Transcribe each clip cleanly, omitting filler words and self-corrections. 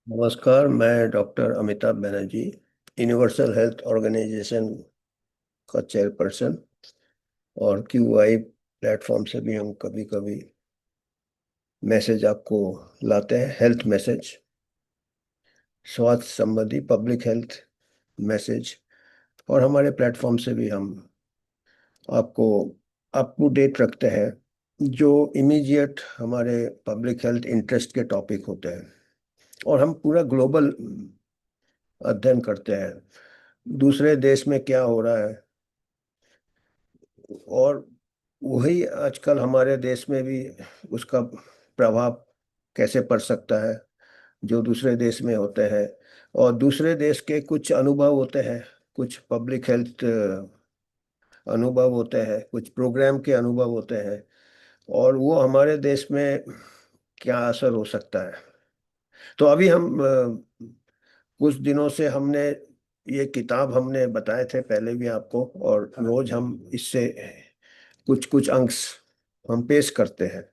नमस्कार। मैं doctor Amitabh Banerjee, universal health organization का चेयरपर्सन। और क्यूआई प्लेटफॉर्म से भी हम कभी कभी मैसेज आपको लाते हैं, हेल्थ मैसेज, स्वास्थ्य संबंधी पब्लिक हेल्थ मैसेज। और हमारे प्लेटफॉर्म से भी हम आपको अप टू डेट रखते हैं जो इमीडिएट हमारे पब्लिक हेल्थ इंटरेस्ट के टॉपिक होते हैं। और हम पूरा ग्लोबल अध्ययन करते हैं, दूसरे देश में क्या हो रहा है, और वही आजकल हमारे देश में भी उसका प्रभाव कैसे पड़ सकता है जो दूसरे देश में होते हैं। और दूसरे देश के कुछ अनुभव होते हैं, कुछ पब्लिक हेल्थ अनुभव होते हैं, कुछ प्रोग्राम के अनुभव होते हैं, और वो हमारे देश में क्या असर हो सकता है। तो अभी हम कुछ दिनों से हमने ये किताब हमने बताए थे पहले भी आपको, और रोज हम इससे कुछ कुछ अंश हम पेश करते हैं।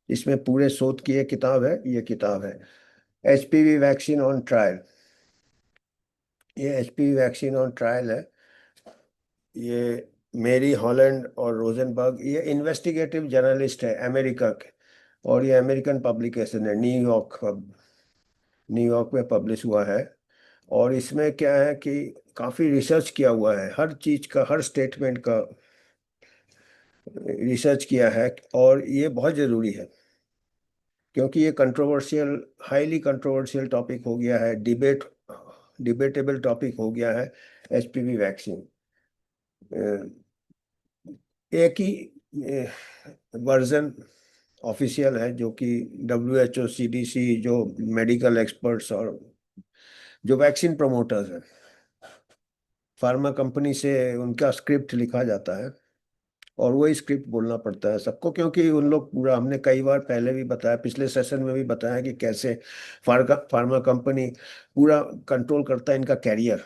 इसमें पूरे शोध की एक किताब है, ये किताब है एचपीवी वैक्सीन ऑन ट्रायल। ये एचपीवी वैक्सीन ऑन ट्रायल है। ये मेरी हॉलैंड और रोजनबर्ग, ये इन्वेस्टिगेटिव जर्नलिस्ट है अमेरिका के, और ये अमेरिकन पब्लिकेशन है, न्यूयॉर्क में पब्लिश हुआ है। और इसमें क्या है कि काफ़ी रिसर्च किया हुआ है, हर चीज़ का, हर स्टेटमेंट का रिसर्च किया है। और ये बहुत ज़रूरी है क्योंकि ये कंट्रोवर्शियल, हाईली कंट्रोवर्शियल टॉपिक हो गया है, डिबेटेबल टॉपिक हो गया है एचपीवी वैक्सीन। एक ही वर्जन ऑफिशियल है जो कि WHO, CDC, जो मेडिकल एक्सपर्ट्स और जो वैक्सीन प्रमोटर्स हैं, फार्मा कंपनी से उनका स्क्रिप्ट लिखा जाता है, और वही स्क्रिप्ट बोलना पड़ता है सबको, क्योंकि उन लोग पूरा, हमने कई बार पहले भी बताया, पिछले सेशन में भी बताया कि कैसे फार्मा कंपनी पूरा कंट्रोल करता है इनका कैरियर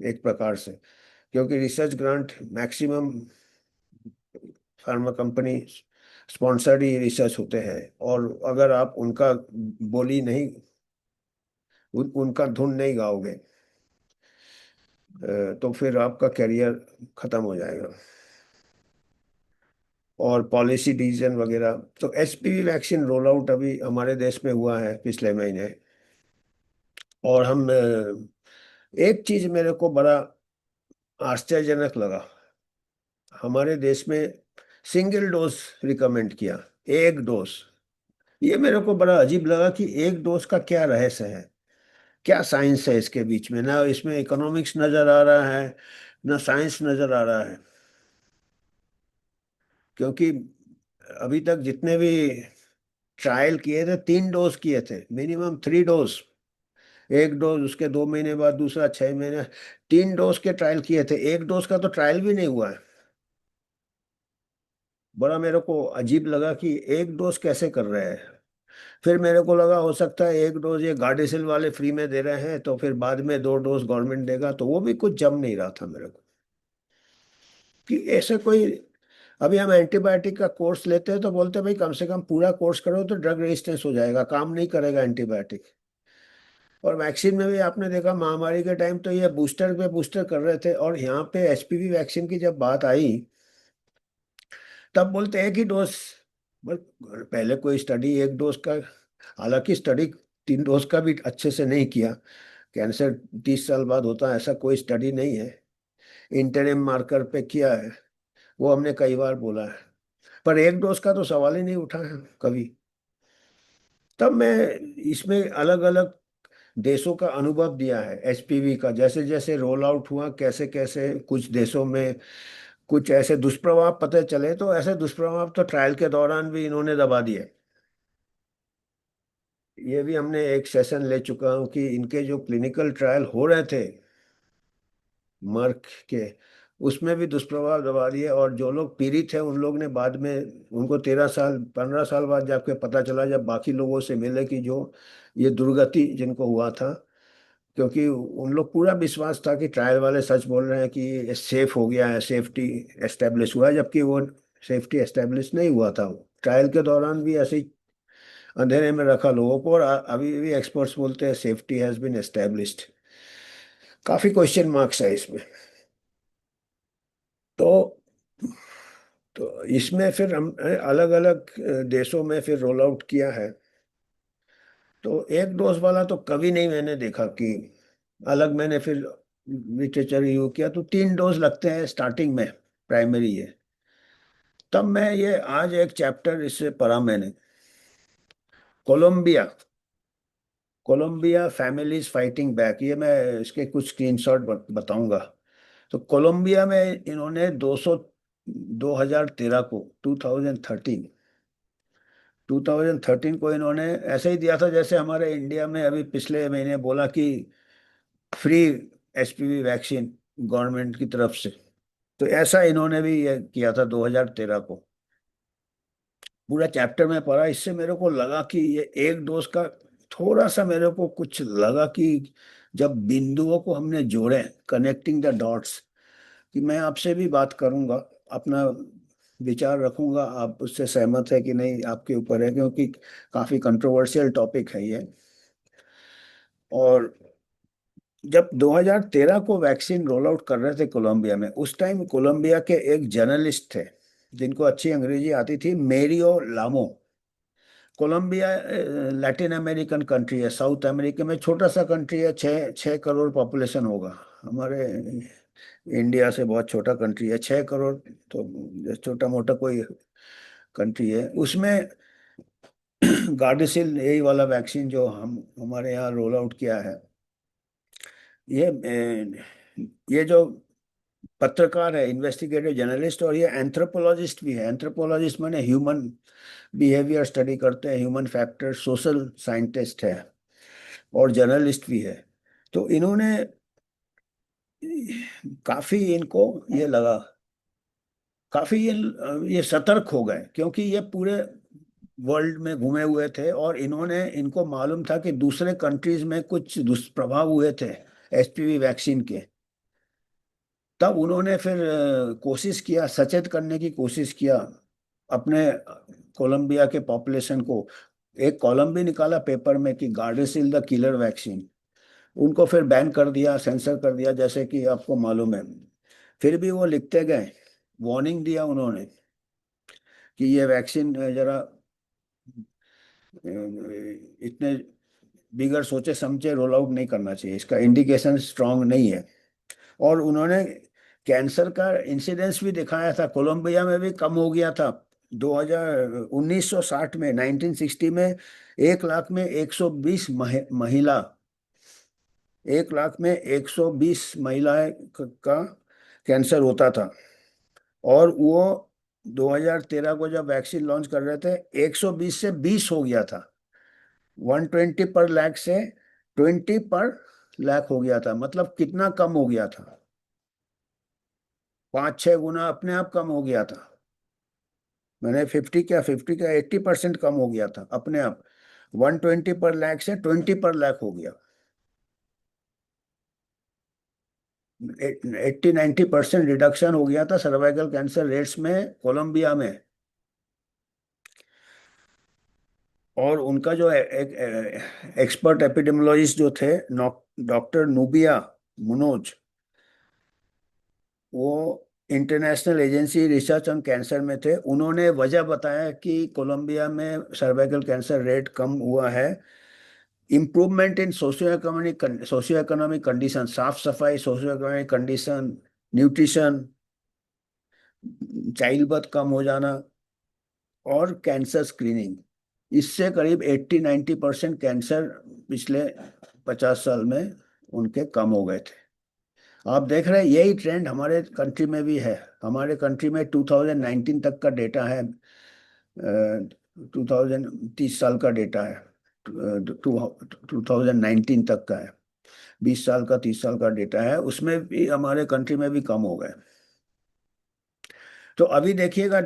एक प्रकार से। क्योंकि research grant maximum pharma company sponsored ही रिसर्च होते हैं, और अगर आप उनका बोली नहीं, उनका धुन नहीं गाओगे, तो फिर आपका कैरियर खत्म हो जाएगा। और पॉलिसी डिसीजन वगैरह। तो एचपीवी वैक्सीन रोल आउट अभी हमारे देश में हुआ है पिछले महीने। और हम एक चीज मेरे को बड़ा आश्चर्यजनक लगा, हमारे देश में सिंगल डोज रिकमेंड किया, एक डोज। ये मेरे को बड़ा अजीब लगा कि एक डोज का क्या रहस्य है, क्या साइंस है इसके बीच में। ना इसमें इकोनॉमिक्स नजर आ रहा है, ना साइंस नजर आ रहा है। क्योंकि अभी तक जितने भी ट्रायल किए थे, 3 डोज किए थे, मिनिमम 3 डोज। एक डोज, उसके 2 महीने बाद दूसरा, 6 महीने, 3 डोज के ट्रायल किए थे। एक डोज का तो ट्रायल भी नहीं हुआ है। बड़ा मेरे को अजीब लगा कि एक डोज कैसे कर रहे हैं। फिर मेरे को लगा हो सकता है एक डोज ये गार्डेसिल वाले फ्री में दे रहे हैं, तो फिर बाद में 2 डोज गवर्नमेंट देगा, तो वो भी कुछ जम नहीं रहा था मेरे को कि ऐसे कोई। अभी हम एंटीबायोटिक का कोर्स लेते हैं तो बोलते हैं भाई कम से कम पूरा कोर्स करो तो ड्रग रेजिस्टेंस हो जाएगा, काम नहीं करेगा एंटीबायोटिक। और वैक्सीन में भी आपने देखा, महामारी के टाइम तो ये बूस्टर पे बूस्टर कर रहे थे, और यहाँ पे एचपीवी वैक्सीन की जब बात आई तब बोलते एक ही डोज। बस पहले कोई स्टडी एक डोज का, हालांकि स्टडी 3 डोज का भी अच्छे से नहीं किया। कैंसर 30 साल बाद होता है ऐसा कोई स्टडी नहीं है, इंटरम मार्कर पे किया है, वो हमने कई बार बोला है। पर एक डोज का तो सवाल ही नहीं उठा है कभी। तब मैं इसमें अलग अलग देशों का अनुभव दिया है एचपीवी का, जैसे जैसे रोल आउट हुआ, कैसे कैसे कुछ देशों में कुछ ऐसे दुष्प्रभाव पता चले, तो ऐसे दुष्प्रभाव तो ट्रायल के दौरान भी इन्होंने दबा दिए। ये भी हमने एक सेशन ले चुका हूँ कि इनके जो क्लिनिकल ट्रायल हो रहे थे मर्क के, उसमें भी दुष्प्रभाव दबा दिए। और जो लोग पीड़ित हैं उन लोग ने बाद में, उनको 13 साल 15 साल बाद जाके पता चला, जब बाकी लोगों से मिले, कि जो ये दुर्गति जिनको हुआ था, क्योंकि उन लोग पूरा विश्वास था कि ट्रायल वाले सच बोल रहे हैं कि ये सेफ हो गया है, सेफ्टी एस्टेब्लिश हुआ है, जबकि वो सेफ्टी एस्टेब्लिश नहीं हुआ था। ट्रायल के दौरान भी ऐसे ही अंधेरे में रखा लोगों को, और अभी भी एक्सपर्ट्स बोलते हैं सेफ्टी हैज बीन एस्टेब्लिश्ड। काफी क्वेश्चन मार्क्स है इसमें। तो इसमें फिर हम अलग अलग देशों में फिर रोल आउट किया है। तो एक डोज वाला तो कभी नहीं मैंने देखा कि अलग, मैंने फिर लिटरेचर रिव्यू किया तो 3 डोज लगते हैं स्टार्टिंग में, प्राइमरी है। तब मैं ये आज एक चैप्टर इससे पढ़ा मैंने, Colombia, Colombia families fighting back. ये मैं इसके कुछ स्क्रीनशॉट बताऊंगा। तो कोलंबिया में इन्होंने 2013 को 2013 को इन्होंने ऐसे ही दिया था जैसे हमारे इंडिया में अभी पिछले महीने बोला कि फ्री एचपीवी वैक्सीन गवर्नमेंट की तरफ से। तो ऐसा इन्होंने भी ये किया था 2013 को। पूरा चैप्टर में पढ़ा, इससे मेरे को लगा कि ये एक डोज का थोड़ा सा मेरे को कुछ लगा कि जब बिंदुओं को हमने जोड़े, कनेक्टिंग द डॉट्स, कि मैं आपसे भी बात करूंगा, अपना विचार रखूंगा, आप उससे सहमत है कि नहीं आपके ऊपर है, क्योंकि काफी कंट्रोवर्शियल टॉपिक है ये। और जब 2013 को वैक्सीन रोल आउट कर रहे थे कोलंबिया में, उस टाइम कोलंबिया के एक जर्नलिस्ट थे जिनको अच्छी अंग्रेजी आती थी, मेरियो लामो। कोलंबिया लैटिन अमेरिकन कंट्री है, साउथ अमेरिका में छोटा सा कंट्री है, 6 करोड़ पॉपुलेशन होगा। हमारे इंडिया से बहुत छोटा कंट्री है, 6 करोड़। तो छोटा मोटा कोई कंट्री है उसमें। गार्डेसिल यही वाला वैक्सीन जो हम हमारे यहाँ रोल आउट किया है, ये जो पत्रकार है, इन्वेस्टिगेटिव जर्नलिस्ट, और ये एंथ्रोपोलॉजिस्ट भी है। एंथ्रोपोलॉजिस्ट माने ह्यूमन बिहेवियर स्टडी करते हैं, ह्यूमन फैक्टर, सोशल साइंटिस्ट है और जर्नलिस्ट भी है। तो इन्होंने काफी इनको ये लगा, काफी ये सतर्क हो गए, क्योंकि ये पूरे वर्ल्ड में घूमे हुए थे और इन्होंने, इनको मालूम था कि दूसरे कंट्रीज में कुछ दुष्प्रभाव हुए थे एचपीवी वैक्सीन के। तब उन्होंने फिर कोशिश किया, सचेत करने की कोशिश किया अपने कोलंबिया के पॉपुलेशन को। एक कॉलम भी निकाला पेपर में कि गार्डेसिल द किलर वैक्सीन। उनको फिर बैन कर दिया, सेंसर कर दिया, जैसे कि आपको मालूम है। फिर भी वो लिखते गए, वार्निंग दिया उन्होंने कि ये वैक्सीन जरा इतने बिगड़ सोचे समझे रोल आउट नहीं करना चाहिए, इसका इंडिकेशन स्ट्रांग नहीं है। और उन्होंने कैंसर का इंसिडेंस भी दिखाया था, कोलंबिया में भी कम हो गया था। 1960 में, 1960 में 1 लाख में 120 महिला, 1 लाख में 120 महिलाएं का कैंसर होता था। और वो 2013 को जब वैक्सीन लॉन्च कर रहे थे, 120 से 20 हो गया था। 120 पर लाख से 20 पर लाख हो गया था, मतलब कितना कम हो गया था, 5-6 गुना अपने आप कम हो गया था। मैंने 50 का 80% कम हो गया था अपने आप। 120 पर लाख से 20 पर लाख हो गया। 80-90% रिडक्शन हो गया था सर्वाइकल कैंसर रेट्स में कोलंबिया में। और उनका जो एक एक्सपर्ट एपिडेमियोलॉजिस्ट जो थे, डॉक्टर नूबिया मुनोज, वो international agency research on cancer में थे। उन्होंने वजह बताया कि कोलंबिया में सर्वाइकल कैंसर रेट कम हुआ है, improvement in socio economic condition, साफ सफाई, socio economic condition, nutrition, child birth कम हो जाना, और कैंसर स्क्रीनिंग। इससे करीब 80-90% कैंसर पिछले 50 साल में उनके कम हो गए थे। आप देख रहे हैं यही ट्रेंड हमारे कंट्री में भी है। हमारे कंट्री में 2019 तक का डेटा है, 2030 साल का डेटा है, 2019 तक का है, 20 साल का, 30 साल का डेटा है, उसमें भी हमारे कंट्री में भी कम हो गए। तो अभी देखिएगा,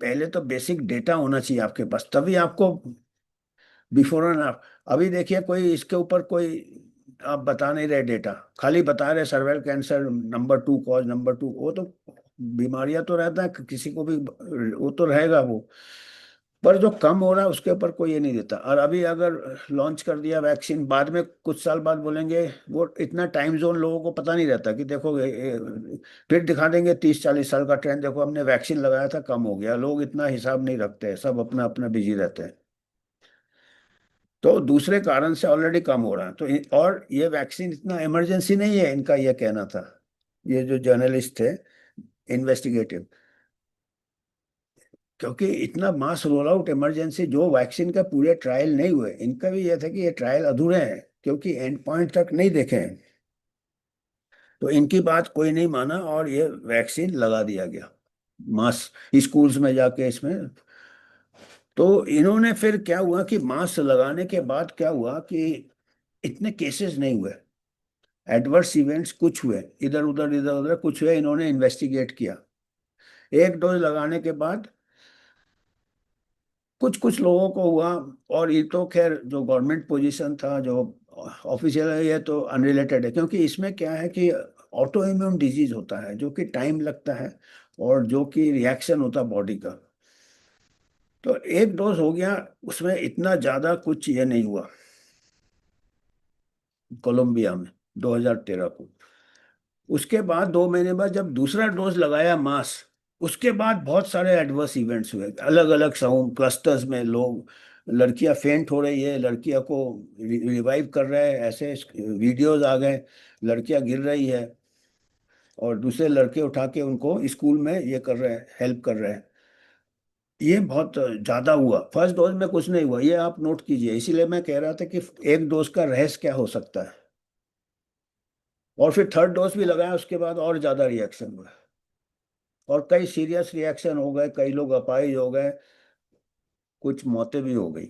पहले तो बेसिक डेटा होना चाहिए आपके पास, तभी आपको बिफोर एंड आफ्टर। अभी देखिए कोई इसके ऊपर कोई आप बता नहीं रहे डेटा, खाली बता रहे cervical cancer number 2 cause, number 2, वो तो बीमारियां तो रहता है किसी को भी, वो तो रहेगा वो। पर जो कम हो रहा है उसके ऊपर कोई ये नहीं देता। और अभी अगर लॉन्च कर दिया वैक्सीन, बाद में कुछ साल बाद बोलेंगे, वो इतना टाइम जोन लोगों को पता नहीं रहता कि देखो फिर दिखा देंगे 30-40 साल का ट्रेंड, देखो हमने वैक्सीन लगाया था कम हो गया। लोग इतना हिसाब नहीं रखते हैं, सब अपना अपना बिजी रहते हैं। तो दूसरे कारण से ऑलरेडी कम हो रहा है। तो और ये वैक्सीन इतना इमरजेंसी नहीं है, इनका ये कहना था, ये जो जर्नलिस्ट थे इन्वेस्टिगेटिव। क्योंकि इतना मास रोल आउट इमरजेंसी, जो वैक्सीन का पूरे ट्रायल नहीं हुए, इनका भी यह था कि ये ट्रायल अधूरे हैं क्योंकि एंड पॉइंट तक नहीं देखे हैं। तो इनकी बात कोई नहीं माना और ये वैक्सीन लगा दिया गया मास स्कूल्स में जाके इसमें। तो इन्होंने फिर क्या हुआ कि मास्क लगाने के बाद क्या हुआ कि इतने केसेस नहीं हुए, एडवर्स इवेंट्स कुछ हुए, इधर उधर कुछ हुए, इन्होंने इन्वेस्टिगेट किया। एक डोज लगाने के बाद कुछ कुछ लोगों को हुआ। और ये तो खैर जो गवर्नमेंट पोजीशन था, जो ऑफिशियल है, ये तो अनरिलेटेड है, क्योंकि इसमें क्या है कि ऑटो इम्यून डिजीज होता है जो कि टाइम लगता है और जो कि रिएक्शन होता है बॉडी का। तो एक डोज हो गया, उसमें इतना ज्यादा कुछ ये नहीं हुआ कोलंबिया में 2013 को। उसके बाद 2 महीने बाद जब दूसरा डोज लगाया मास, उसके बाद बहुत सारे एडवर्स इवेंट्स हुए अलग अलग समूह क्लस्टर्स में। लोग, लड़कियां फेंट हो रही है, लड़कियों को रिवाइव कर रहे हैं, ऐसे वीडियोस आ गए, लड़कियां गिर रही है और दूसरे लड़के उठा के उनको स्कूल में ये कर रहे हैं, हेल्प कर रहे हैं। ये बहुत ज्यादा हुआ। फर्स्ट डोज में कुछ नहीं हुआ, ये आप नोट कीजिए। इसीलिए मैं कह रहा था कि एक डोज का रहस्य क्या हो सकता है। और फिर थर्ड डोज भी लगाया उसके बाद और ज्यादा रिएक्शन हुआ और कई सीरियस रिएक्शन हो गए, कई लोग अपाहिज हो गए, कुछ मौतें भी हो गई।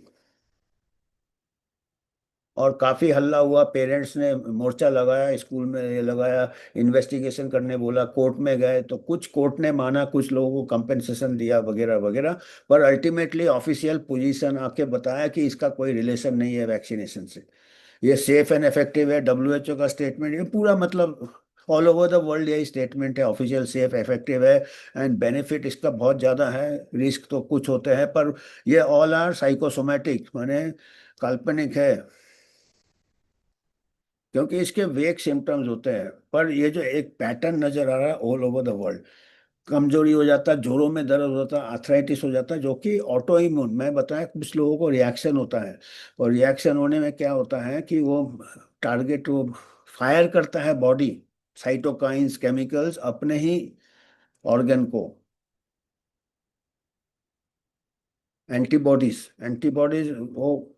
और काफी हल्ला हुआ, पेरेंट्स ने मोर्चा लगाया, स्कूल में ये लगाया, इन्वेस्टिगेशन करने बोला, कोर्ट में गए तो कुछ कोर्ट ने माना, कुछ लोगों को कंपेंसेशन दिया वगैरह वगैरह। पर अल्टीमेटली ऑफिशियल पोजीशन आके बताया कि इसका कोई रिलेशन नहीं है वैक्सीनेशन से, ये सेफ एंड इफेक्टिव है। डब्ल्यूएचओ का स्टेटमेंट ये पूरा, मतलब ऑल ओवर द वर्ल्ड यही स्टेटमेंट है, ऑफिशियल, सेफ, इफेक्टिव है एंड बेनिफिट इसका बहुत ज़्यादा है। रिस्क तो कुछ होते हैं पर ये ऑल आर साइकोसोमेटिक, माने काल्पनिक है, क्योंकि इसके वेक सिम्टम्स होते हैं। पर ये जो एक पैटर्न नजर आ रहा है ऑल ओवर द वर्ल्ड, कमजोरी हो जाता है, जोड़ों में दर्द होता है, आर्थराइटिस हो जाता है, जो कि ऑटो इम्यून, मैं बताया कुछ लोगों को रिएक्शन होता है। और रिएक्शन होने में क्या होता है कि वो टारगेट, वो फायर करता है बॉडी साइटोकाइंस केमिकल्स अपने ही ऑर्गन को। एंटीबॉडीज, एंटीबॉडीज वो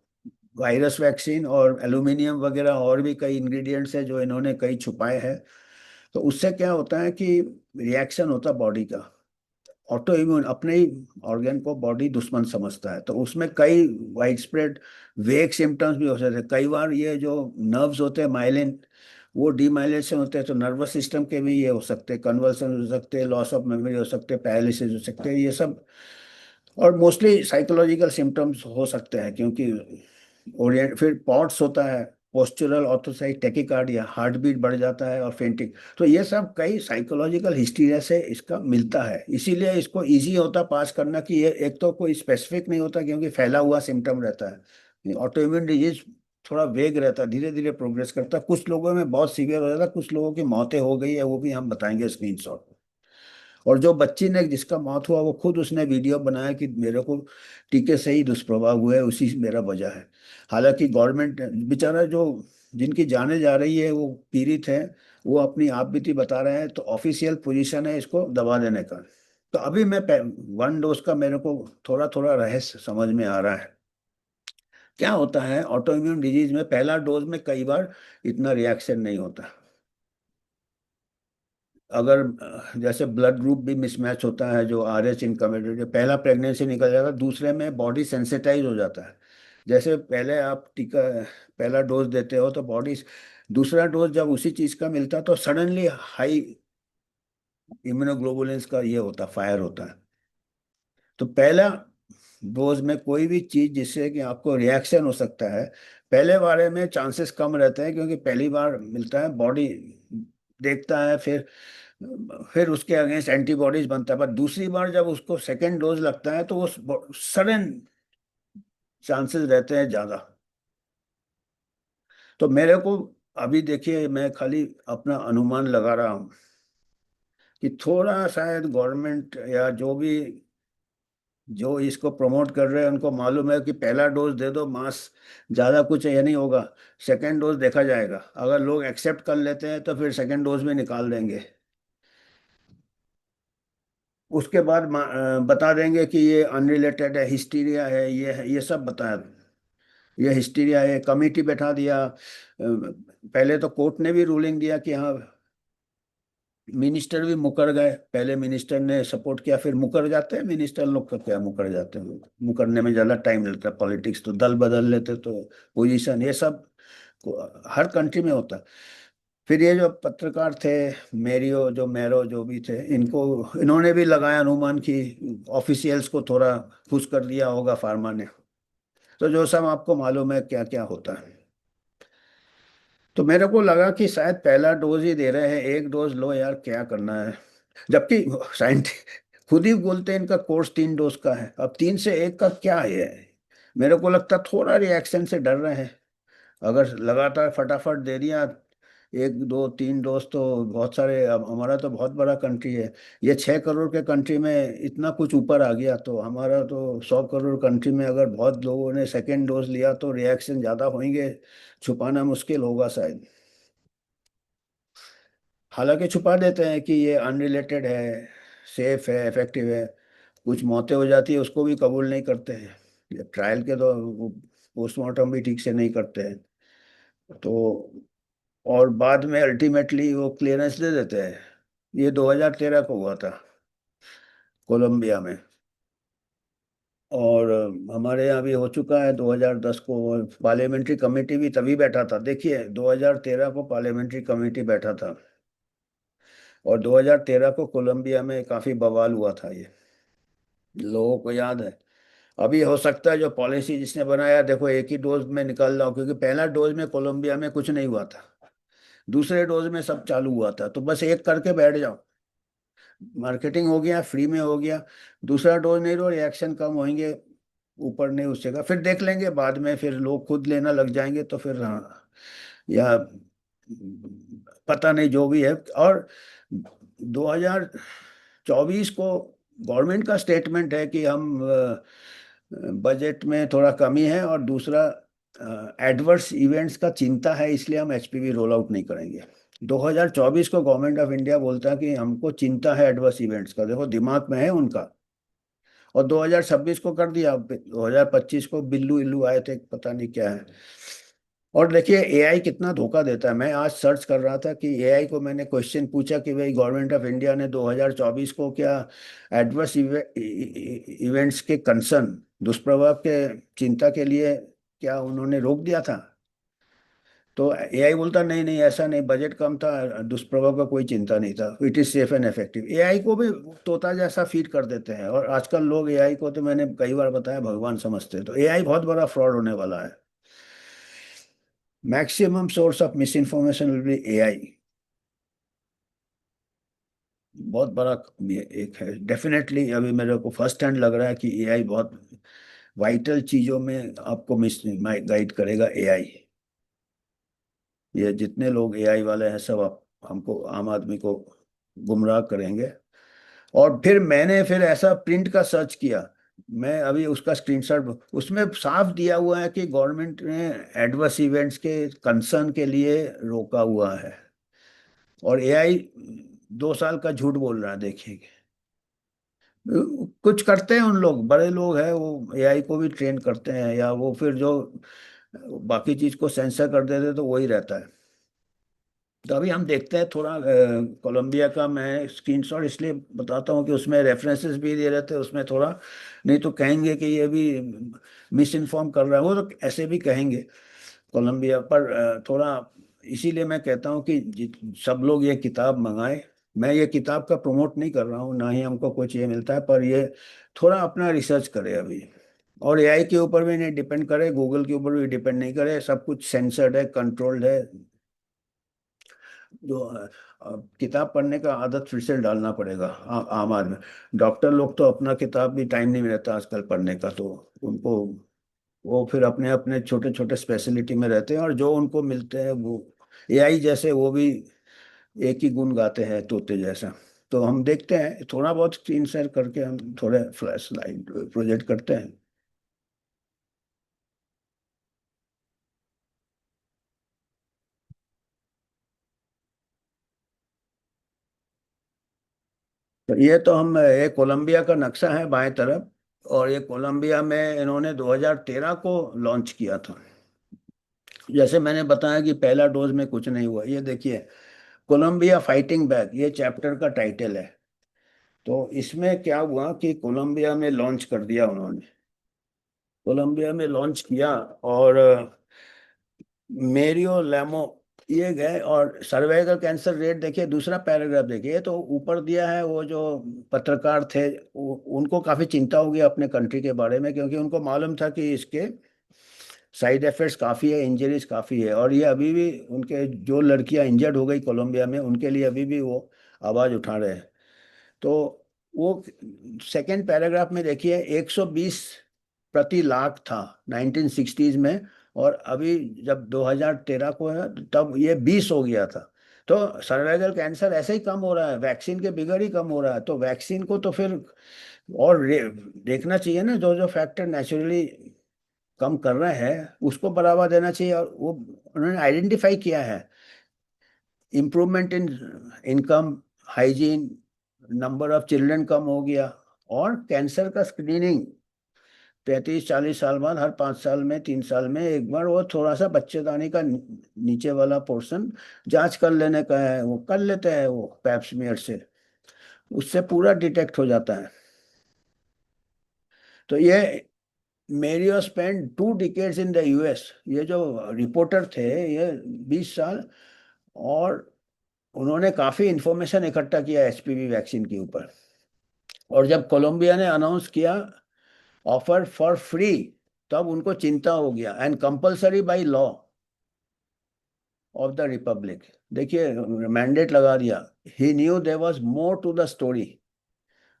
वायरस वैक्सीन और एल्यूमिनियम वगैरह और भी कई इंग्रेडिएंट्स हैं जो इन्होंने कई छुपाए हैं। तो उससे क्या होता है कि रिएक्शन होता है बॉडी का, ऑटो इम्यून, अपने ही ऑर्गन को बॉडी दुश्मन समझता है। तो उसमें कई वाइड स्प्रेड वेग सिम्टम्स भी हो सकते हैं। कई बार ये जो नर्व्स होते हैं माइलिन, वो डीमाइलेशन होते हैं, तो नर्वस सिस्टम के भी ये हो सकते हैं, कन्वर्सन हो सकते हैं, लॉस ऑफ मेमोरी हो सकते हैं, पैरालिसिस हो सकते हैं, ये सब। और मोस्टली साइकोलॉजिकल सिम्टम्स हो सकते हैं, क्योंकि ओरिएंट, फिर पॉट्स होता है, पोस्चुरल ऑर्थोसाइट टेकिकार्डिया, हार्ट बीट बढ़ जाता है और फेंटिंग। तो ये सब कई साइकोलॉजिकल हिस्ट्री से इसका मिलता है। इसीलिए इसको इजी होता पास करना कि ये एक तो कोई स्पेसिफिक नहीं होता क्योंकि फैला हुआ सिम्टम रहता है। ऑटो इम्यून डिजीज थोड़ा वेग रहता है, धीरे धीरे प्रोग्रेस करता है, कुछ लोगों में बहुत सीवियर हो जाता है, कुछ लोगों की मौतें हो गई है, वो भी हम बताएंगे स्क्रीनशॉट। और जो बच्ची ने, जिसका मौत हुआ, वो खुद उसने वीडियो बनाया कि मेरे को टीके से ही दुष्प्रभाव हुए हैं, उसी से मेरा वजह है। हालांकि गवर्नमेंट बेचारा, जो जिनकी जाने जा रही है वो पीड़ित है, वो अपनी आप बीती बता रहे हैं, तो ऑफिशियल पोजीशन है इसको दबा देने का। तो अभी मैं वन डोज का मेरे को थोड़ा थोड़ा रहस्य समझ में आ रहा है। क्या होता है ऑटो इम्यून डिजीज में, पहला डोज में कई बार इतना रिएक्शन नहीं होता। अगर जैसे ब्लड ग्रुप भी मिसमैच होता है, जो आर एच इनकम्पेटिबिलिटी, पहला प्रेगनेंसी निकल जाता है, दूसरे में बॉडी सेंसिटाइज हो जाता है। जैसे पहले आप टीका, पहला डोज देते हो तो बॉडी, दूसरा डोज जब उसी चीज का मिलता है तो सडनली हाई इम्यूनोग्लोबुलिन्स का ये होता, फायर होता है। तो पहला डोज में कोई भी चीज जिससे कि आपको रिएक्शन हो सकता है, पहले बारे में चांसेस कम रहते हैं, क्योंकि पहली बार मिलता है, बॉडी देखता है, फिर फिर उसके अगेंस्ट एंटीबॉडीज बनता है, पर दूसरी बार जब उसको सेकेंड डोज लगता है तो वो सडन चांसेस रहते हैं ज्यादा। तो मेरे को अभी देखिए, मैं खाली अपना अनुमान लगा रहा हूँ कि थोड़ा शायद गवर्नमेंट या जो भी जो इसको प्रमोट कर रहे हैं उनको मालूम है कि पहला डोज दे दो मास, ज्यादा कुछ ये नहीं होगा, सेकेंड डोज देखा जाएगा, अगर लोग एक्सेप्ट कर लेते हैं तो फिर सेकेंड डोज में निकाल देंगे। उसके बाद बता देंगे कि ये अनरिलेटेड है, हिस्टीरिया है, ये सब बताया। ये हिस्टीरिया है, कमिटी बैठा दिया। पहले तो कोर्ट ने भी रूलिंग दिया कि हाँ, मिनिस्टर भी मुकर गए, पहले मिनिस्टर ने सपोर्ट किया, फिर मुकर जाते हैं मिनिस्टर लोग, का क्या मुकर जाते हैं, मुकरने में ज्यादा टाइम लगता है, पॉलिटिक्स तो दल बदल लेते तो पोजीशन ये सब हर कंट्री में होता है। फिर ये जो पत्रकार थे, मेरियो जो मैरो जो भी थे, इनको इन्होंने भी लगाया अनुमान कि ऑफिशियल्स को थोड़ा खुश कर दिया होगा फार्मा ने। तो जो सब आपको मालूम है क्या क्या होता है। तो मेरे को लगा कि शायद पहला डोज ही दे रहे हैं, एक डोज लो यार, क्या करना है। जबकि साइंटिस्ट खुद ही बोलते हैं इनका कोर्स 3 डोज का है, अब 3 से 1 का क्या है। मेरे को लगता थोड़ा रिएक्शन से डर रहे हैं। अगर लगातार फटाफट दे दिया 1 2 3 डोज तो बहुत सारे, अब हमारा तो बहुत बड़ा कंट्री है, ये 6 करोड़ के कंट्री में इतना कुछ ऊपर आ गया, तो हमारा तो 100 करोड़ कंट्री में अगर बहुत लोगों ने सेकेंड डोज लिया तो रिएक्शन ज़्यादा होंगे, छुपाना मुश्किल होगा शायद। हालांकि छुपा देते हैं कि ये अनरिलेटेड है, सेफ है, इफेक्टिव है, कुछ मौतें हो जाती है उसको भी कबूल नहीं करते हैं, ट्रायल के तो पोस्टमार्टम भी ठीक से नहीं करते हैं। तो और बाद में अल्टीमेटली वो क्लियरेंस दे देते हैं। ये 2013 को हुआ था कोलंबिया में, और हमारे यहाँ भी हो चुका है 2010 को। पार्लियामेंट्री कमेटी भी तभी बैठा था, देखिए 2013 को पार्लियामेंट्री कमेटी बैठा था, और 2013 को कोलंबिया में काफी बवाल हुआ था, ये लोगों को याद है। अभी हो सकता है जो पॉलिसी जिसने बनाया, देखो एक ही डोज में निकल रहा हो, क्योंकि पहला डोज में कोलंबिया में कुछ नहीं हुआ था, दूसरे डोज में सब चालू हुआ था, तो बस एक करके बैठ जाओ, मार्केटिंग हो गया, फ्री में हो गया, दूसरा डोज नहीं लो, रिएक्शन कम होंगे, ऊपर नहीं उससे का फिर देख लेंगे बाद में, फिर लोग खुद लेना लग जाएंगे तो फिर हाँ, या पता नहीं जो भी है। और 2024 को गवर्नमेंट का स्टेटमेंट है कि हम बजट में थोड़ा कमी है, और दूसरा एडवर्स इवेंट्स का चिंता है, इसलिए हम एचपीवी रोल आउट नहीं करेंगे। 2024 को गवर्नमेंट ऑफ इंडिया बोलता है कि हमको चिंता है एडवर्स इवेंट्स का, देखो दिमाग में है उनका। और 2026 को कर दिया, 2025 को बिल्लू इल्लू आए थे, पता नहीं क्या है। और देखिए एआई कितना धोखा देता है, मैं आज सर्च कर रहा था कि एआई को मैंने क्वेश्चन पूछा कि भाई गवर्नमेंट ऑफ इंडिया ने 2024 को क्या एडवर्स इवेंट्स के कंसर्न, दुष्प्रभाव के चिंता के लिए क्या उन्होंने रोक दिया था। तो एआई बोलता नहीं नहीं ऐसा नहीं, बजट कम था, दुष्प्रभाव का कोई चिंता नहीं था, it is safe and effective. AI को भी तोता जैसा फीड कर देते हैं, और आजकल लोग एआई को, तो मैंने कई बार बताया, भगवान समझते हैं, तो एआई बहुत बड़ा फ्रॉड होने वाला है। Maximum source of miss information will be AI, बहुत बड़ा ये एक है डेफिनेटली। अभी मेरे को फर्स्ट हैंड लग रहा है कि एआई बहुत वाइटल चीजों में आपको मिस गाइड करेगा एआई। ये जितने लोग एआई वाले हैं सब आप हमको, आम आदमी को गुमराह करेंगे। और फिर मैंने फिर ऐसा प्रिंट का सर्च किया, मैं अभी उसका स्क्रीनशॉट, उसमें साफ दिया हुआ है कि गवर्नमेंट ने एडवर्स इवेंट्स के कंसर्न के लिए रोका हुआ है, और एआई 2 साल का झूठ बोल रहा है, देखिए। कुछ करते हैं उन लोग, बड़े लोग हैं वो एआई को भी ट्रेन करते हैं, या वो फिर जो बाकी चीज को सेंसर कर देते तो वही रहता है। तो अभी हम देखते हैं थोड़ा, कोलंबिया का मैं स्क्रीनशॉट इसलिए बताता हूँ कि उसमें रेफरेंसेस भी दे रहे थे उसमें थोड़ा, नहीं तो कहेंगे कि ये भी मिस इन्फॉर्म कर रहा है, वो तो ऐसे भी कहेंगे कोलंबिया पर। थोड़ा इसीलिए मैं कहता हूँ कि सब लोग ये किताब मंगाएं। मैं ये किताब का प्रमोट नहीं कर रहा हूँ, ना ही हमको कुछ ये मिलता है, पर ये थोड़ा अपना रिसर्च करे अभी, और एआई के ऊपर भी नहीं डिपेंड करे, गूगल के ऊपर भी डिपेंड नहीं करे, सब कुछ सेंसर्ड है, कंट्रोल्ड है। जो किताब पढ़ने का आदत फिर से डालना पड़ेगा आम आदमी। डॉक्टर लोग तो अपना किताब भी टाइम नहीं मिलता आजकल पढ़ने का, तो उनको वो फिर अपने अपने छोटे छोटे स्पेशलिटी में रहते हैं, और जो उनको मिलते हैं वो एआई जैसे वो भी एक ही गुण गाते हैं तोते जैसा। तो हम देखते हैं थोड़ा बहुत स्क्रीन शेयर करके हम थोड़े फ्लैश लाइट प्रोजेक्ट करते हैं। तो ये तो हम ये कोलंबिया का नक्शा है बाएं तरफ, और ये कोलंबिया में इन्होंने 2013 को लॉन्च किया था। जैसे मैंने बताया कि पहला डोज में कुछ नहीं हुआ, ये देखिए कोलंबिया फाइटिंग बैक, ये चैप्टर का टाइटल है। तो इसमें क्या हुआ कि कोलंबिया में लॉन्च कर दिया उन्होंने, कोलंबिया में लॉन्च किया, और मेरियो लेमो ये गए, और सर्वाइकल कैंसर रेट देखिए, दूसरा पैराग्राफ देखिए, ये तो ऊपर दिया है। वो जो पत्रकार थे उनको काफी चिंता हो गई अपने कंट्री के बारे में, क्योंकि उनको मालूम था कि इसके साइड इफेक्ट्स काफ़ी है, इंजरीज काफ़ी है, और ये अभी भी उनके जो लड़कियां इंजर्ड हो गई कोलंबिया में उनके लिए अभी भी वो आवाज़ उठा रहे हैं। तो वो सेकेंड पैराग्राफ में देखिए 120 प्रति लाख था 1960s में, और अभी जब 2013 को है तब ये 20 हो गया था। तो सर्वाइकल कैंसर ऐसे ही कम हो रहा है, वैक्सीन के बिगड़ ही कम हो रहा है। तो वैक्सीन को तो फिर और देखना चाहिए ना, जो जो फैक्टर नेचुरली कम कर रहे हैं उसको बढ़ावा देना चाहिए। और वो उन्होंने आइडेंटिफाई किया है, improvement in income, hygiene, number of children कम हो गया, और कैंसर का स्क्रीनिंग 35-40 साल बाद, हर 5 साल में 3 साल में एक बार वो थोड़ा सा बच्चेदानी का नीचे वाला पोर्शन जांच कर लेने का है, वो कर लेते हैं वो पैप्समियर से, उससे पूरा डिटेक्ट हो जाता है। तो ये Mario spend 2 decades in the US, ये जो रिपोर्टर थे ये 20 साल, और उन्होंने काफी इंफॉर्मेशन इकट्ठा किया एचपीवी वैक्सीन के ऊपर। और जब कोलंबिया ने अनाउंस किया ऑफर फॉर फ्री, तब उनको चिंता हो गया, and compulsory by law of the republic, देखिए मैंडेट लगा दिया। He knew there was more to the story.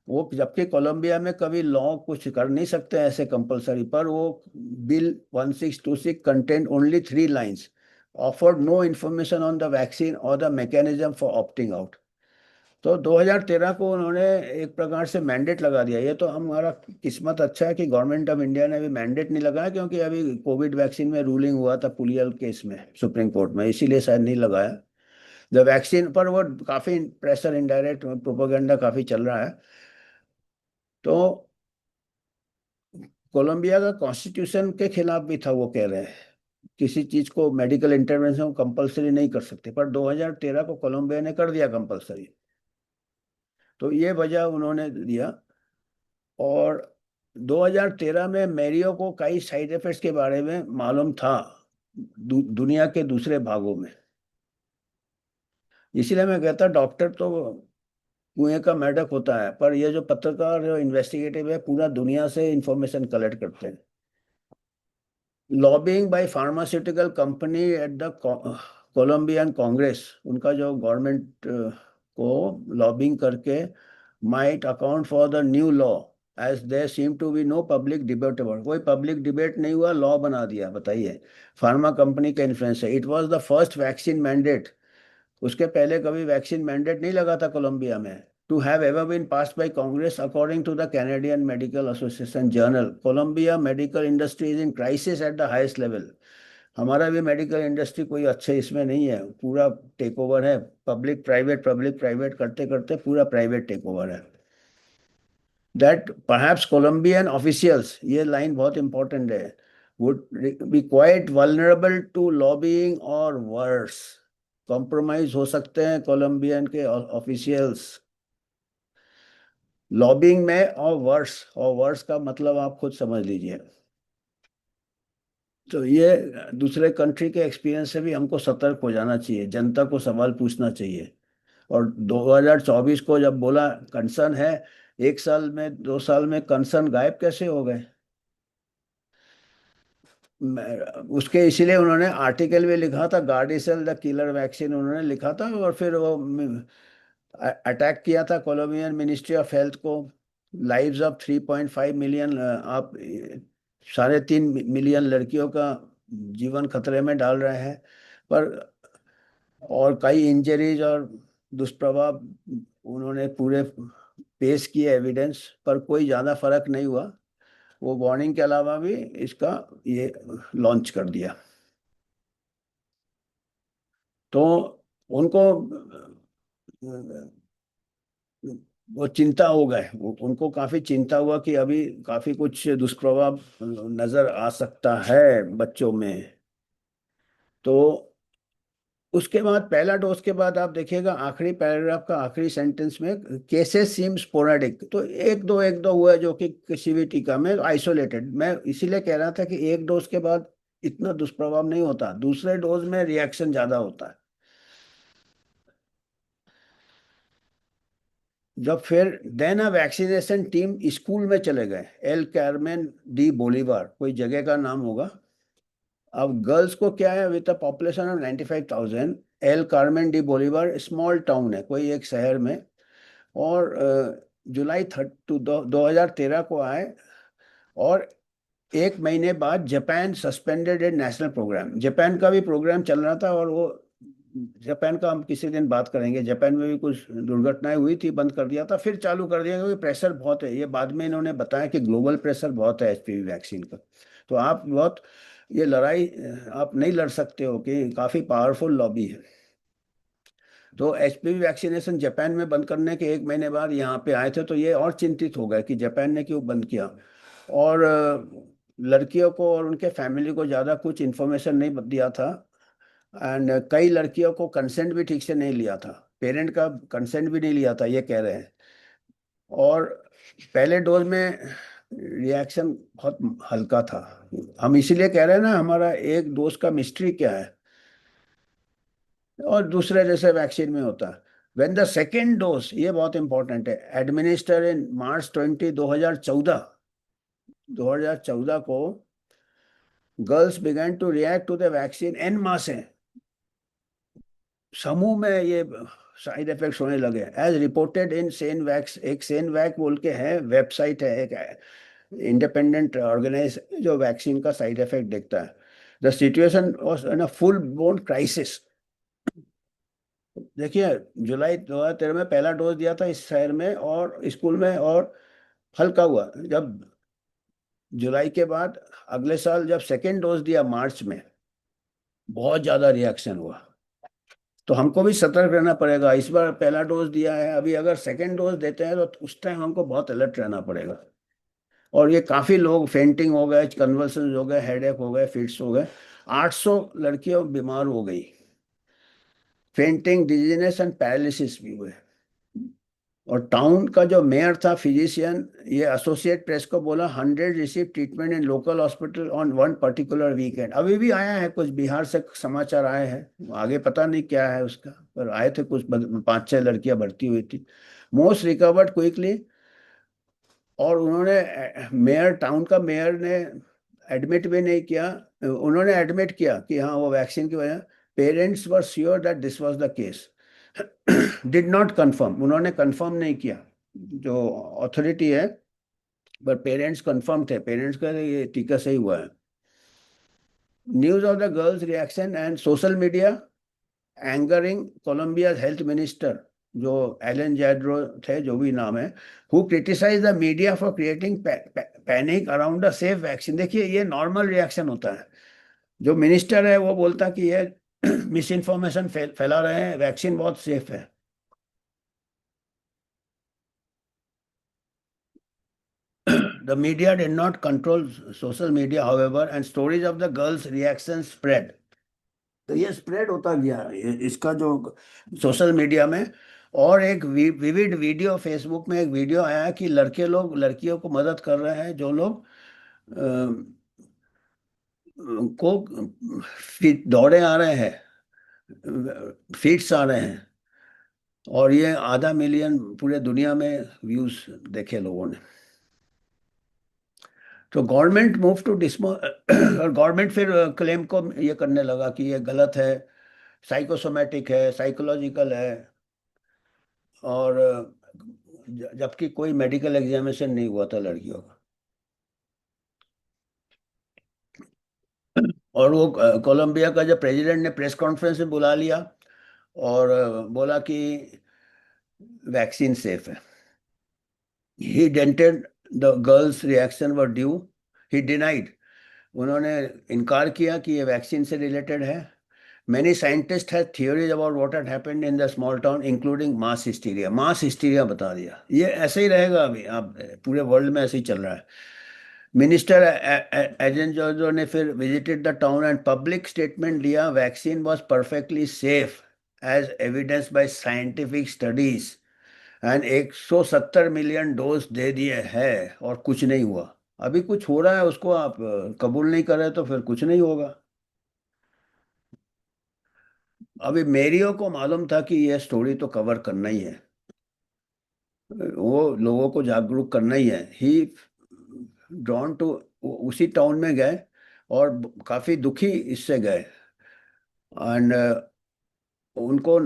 वो जबकि कोलंबिया में कभी लॉ कुछ कर नहीं सकते ऐसे कंपलसरी, पर वो bill 1626 content only 3 lines, offered no information on the vaccine और the mechanism for opting out. तो 2013 को उन्होंने एक प्रकार से मैंडेट लगा दिया। ये तो हमारा किस्मत अच्छा है कि गवर्नमेंट ऑफ इंडिया ने अभी मैंडेट नहीं लगाया, क्योंकि अभी कोविड वैक्सीन में रूलिंग हुआ था पुलियल केस में सुप्रीम कोर्ट में, इसीलिए शायद नहीं लगाया। द वैक्सीन पर वो काफी प्रेशर, इनडायरेक्ट प्रोपोगंडा काफी चल रहा है। तो कोलंबिया का कॉन्स्टिट्यूशन के खिलाफ भी था, वो कह रहे हैं किसी चीज को मेडिकल इंटरवेंशन कंपलसरी नहीं कर सकते, पर 2013 को कोलंबिया ने कर दिया कंपलसरी। तो ये वजह उन्होंने दिया। और 2013 में मैरियो को कई साइड इफेक्ट्स के बारे में मालूम था दुनिया के दूसरे भागों में। इसीलिए मैं कहता डॉक्टर तो कुएं का मेंढक होता है, पर ये जो पत्रकार जो इन्वेस्टिगेटिव है पूरा दुनिया से इंफॉर्मेशन कलेक्ट करते हैं। Lobbying by pharmaceutical company at the Colombian congress, उनका जो गवर्नमेंट को लॉबिंग करके might account for the new law, as there seem to be no public debate about, कोई पब्लिक डिबेट नहीं हुआ, लॉ बना दिया। बताइए, फार्मा कंपनी का इन्फ्लुएंस है। It was the first vaccine mandate, उसके पहले कभी वैक्सीन मैंडेट नहीं लगा था कोलंबिया में, to have ever been passed by congress according to the Canadian medical association journal. Colombia medical industry is in crisis at the highest level. हमारा भी medical industry कोई अच्छे इसमें नहीं है, पूरा टेक ओवर है, पब्लिक प्राइवेट करते करते पूरा प्राइवेट टेक ओवर है। दैट परहैप्स कोलंबियन ऑफिशियल्स, ये लाइन बहुत इंपॉर्टेंट है, would be quite vulnerable to lobbying और वर्स, कॉम्प्रोमाइज हो सकते हैं कोलंबियन के ऑफिशियल्स लॉबिंग में, और वर्स का मतलब आप खुद समझ लीजिए। तो ये दूसरे कंट्री के एक्सपीरियंस से भी हमको सतर्क हो जाना चाहिए, जनता को सवाल पूछना चाहिए। और 2024 को जब बोला कंसर्न है, 1 साल में 2 साल में कंसर्न गायब कैसे हो गए? उसके इसीलिए उन्होंने आर्टिकल भी लिखा था, गार्डिसल द किलर वैक्सीन उन्होंने लिखा था, और फिर वो अटैक किया था कोलंबियन मिनिस्ट्री ऑफ हेल्थ को। लाइव्स ऑफ 3.5 मिलियन, आप 3.5 मिलियन लड़कियों का जीवन खतरे में डाल रहे हैं। पर और कई इंजरीज और दुष्प्रभाव उन्होंने पूरे पेश किए एविडेंस, पर कोई ज़्यादा फर्क नहीं हुआ। वो वार्निंग के अलावा भी इसका ये लॉन्च कर दिया। तो उनको वो चिंता हो गए, उनको काफी चिंता हुआ कि अभी काफी कुछ दुष्प्रभाव नजर आ सकता है बच्चों में। तो उसके बाद पहला डोज के बाद आप देखिएगा आखिरी पैराग्राफ का आखिरी सेंटेंस में, केसेस सीम स्पोराडिक, तो एक दो हुआ जो कि किसी भी टीका में आइसोलेटेड। मैं इसीलिए कह रहा था कि एक डोज के बाद इतना दुष्प्रभाव नहीं होता, दूसरे डोज में रिएक्शन ज्यादा होता है। जब फिर देन अ वैक्सीनेशन टीम स्कूल में चले गए, एल कार्मेन डी बोलीवार कोई जगह का नाम होगा। अब गर्ल्स को क्या है, with a population of 95,000, El Carmen de Bolivar small town है कोई एक शहर में। और जुलाई 2013 को आए, और एक महीने बाद जापान सस्पेंडेड ए नेशनल प्रोग्राम। जापान का भी प्रोग्राम चल रहा था, और वो जापान का हम किसी दिन बात करेंगे। जापान में भी कुछ दुर्घटनाएं हुई थी, बंद कर दिया था, फिर चालू कर दिया क्योंकि प्रेशर बहुत है। ये बाद में इन्होंने बताया कि ग्लोबल प्रेशर बहुत है एचपीवी वैक्सीन का। तो आप बहुत, ये लड़ाई आप नहीं लड़ सकते हो कि काफी पावरफुल लॉबी है। तो एचपीवी वैक्सीनेशन जापान में बंद करने के एक महीने बाद यहाँ पे आए थे, तो ये और चिंतित हो गए कि जापान ने क्यों बंद किया। और लड़कियों को और उनके फैमिली को ज़्यादा कुछ इन्फॉर्मेशन नहीं दिया था। एंड कई लड़कियों को कंसेंट भी ठीक से नहीं लिया था, पेरेंट का कंसेंट भी नहीं लिया था ये कह रहे हैं। और पहले डोज में रिएक्शन बहुत हल्का था। हम इसीलिए कह रहे हैं ना, हमारा एक डोज का मिस्ट्री क्या है, और दूसरे जैसे वैक्सीन में होता है। व्हेन द सेकेंड डोज, ये बहुत इंपॉर्टेंट है, एडमिनिस्टर इन मार्च 2014 को, girls began to react to the vaccine en masse है, समूह में ये साइड इफेक्ट्स होने लगे, as reported in SaneVax. एक सेन वैक बोल के है, वेबसाइट है एक, इंडिपेंडेंट ऑर्गेनाइज जो वैक्सीन का साइड इफेक्ट देखता है। The situation was in a full blown crisis. देखिए, जुलाई 2013 में पहला डोज दिया था इस शहर में और स्कूल में, और हल्का हुआ। जब जुलाई के बाद अगले साल जब सेकेंड डोज दिया मार्च में, बहुत ज्यादा रिएक्शन हुआ। तो हमको भी सतर्क रहना पड़ेगा। इस बार पहला डोज दिया है, अभी अगर सेकेंड डोज देते हैं तो उस टाइम हमको बहुत अलर्ट रहना पड़ेगा। और ये काफी लोग फेंटिंग हो गए, कन्वल्सन हो गए, हेडेक हो गए, फिट्स हो गए। 800 लड़कियां बीमार हो गई, फेंटिंग, डिजीनेस एंड पैरालिसिस भी हुए। और टाउन का जो मेयर था फिजिशियन, ये एसोसिएट प्रेस को बोला, 100 receive treatment in local hospital on one particular weekend. अभी भी आया है कुछ बिहार से समाचार आए हैं, आगे पता नहीं क्या है उसका, पर आए थे कुछ 5-6 लड़कियां भर्ती हुई थी। Most recovered quickly. और उन्होंने, मेयर, टाउन का मेयर ने एडमिट भी नहीं किया, उन्होंने एडमिट किया कि हाँ वो वैक्सीन की वजह। Parents were sure that this was the case, did not confirm, उन्होंने कंफर्म नहीं किया जो अथॉरिटी है, पर पेरेंट्स कंफर्म थे, पेरेंट्स का ये टीका सही हुआ है। News of the girls reaction and social media angering Colombia health minister, जो एलन जैड्रो थे, जो भी नाम है, who criticise the media for creating panic around the safe vaccine. देखिए, ये नॉर्मल रिएक्शन होता है। जो मिनिस्टर है वो बोलता कि ये मिस इन्फॉर्मेशन फैला रहे हैं, वैक्सीन बहुत सेफ है। The media did not control social media, however, and stories of the girls' reaction spread. तो ये स्प्रेड होता गया इसका जो सोशल मीडिया में। और एक विविड वीडियो फेसबुक में एक वीडियो आया कि लड़के लोग लड़कियों को मदद कर रहे हैं, जो लोग को दौड़े आ रहे हैं, फीट्स आ रहे हैं। और ये 500,000 पूरे दुनिया में व्यूज देखे लोगों ने। तो गवर्नमेंट मूव टू डिस्मो और गवर्नमेंट फिर क्लेम को ये करने लगा कि ये गलत है, साइकोसोमेटिक है, साइकोलॉजिकल है, और जबकि कोई मेडिकल एग्जामिनेशन नहीं हुआ था लड़कियों का। और वो कोलंबिया का जब प्रेसिडेंट ने प्रेस कॉन्फ्रेंस में बुला लिया और बोला कि वैक्सीन सेफ है, he denied the girls reaction were due, he denied, उन्होंने इनकार किया कि ये वैक्सीन से रिलेटेड है। Many scientist have theories about what had happened in the small town including mass hysteria, mass hysteria बता दिया। ये ऐसे ही रहेगा अभी, आप पूरे वर्ल्ड में ऐसे ही चल रहा है। मिनिस्टर एजेंट जॉर्जो ने फिर visited the town and public statement दिया, vaccine was perfectly safe as evidence by scientific studies, and 170 million dose दे दिए हैं और कुछ नहीं हुआ। अभी कुछ हो रहा है, उसको आप कबूल नहीं कर रहे तो फिर कुछ नहीं होगा। अभी मेरियो को मालूम था कि यह स्टोरी तो कवर करना ही है, वो लोगों को जागरूक करना ही है। ही ड्रॉन टू, उसी टाउन में गए और काफी दुखी इससे गए। एंड उनको,